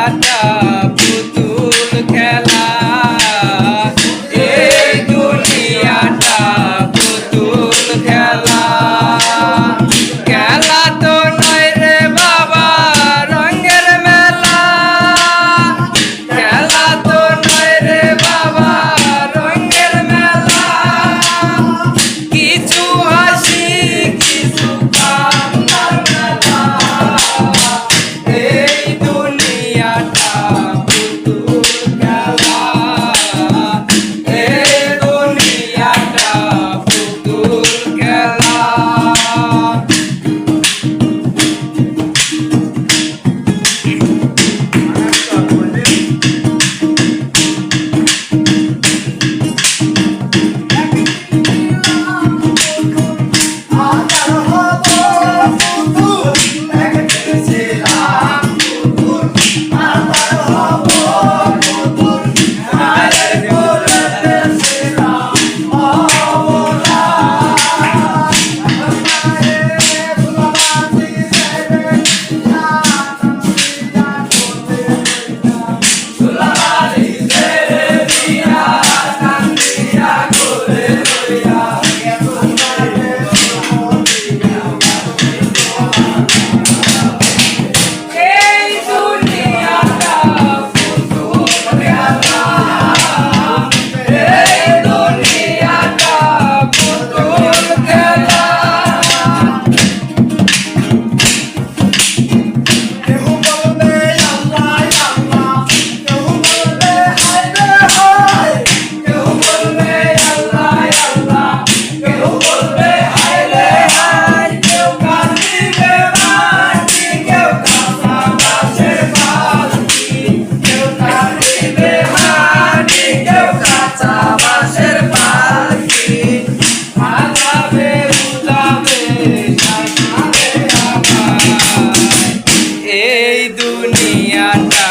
দুনিয়াটা পুতুল খেলা, এই দুনিয়াটা পুতুল খেলা। খেলা তো নয় রে বাবা রঙের মেলা, খেলা তো নয় রে বাবা রঙের মেলা। কিছু হাসি কিছু কান্নার মেলা, এই দুনিয়াটা পুতুল খেলা, এই দুনিয়াটা পুতুল খেলা। এই দুনিয়াটা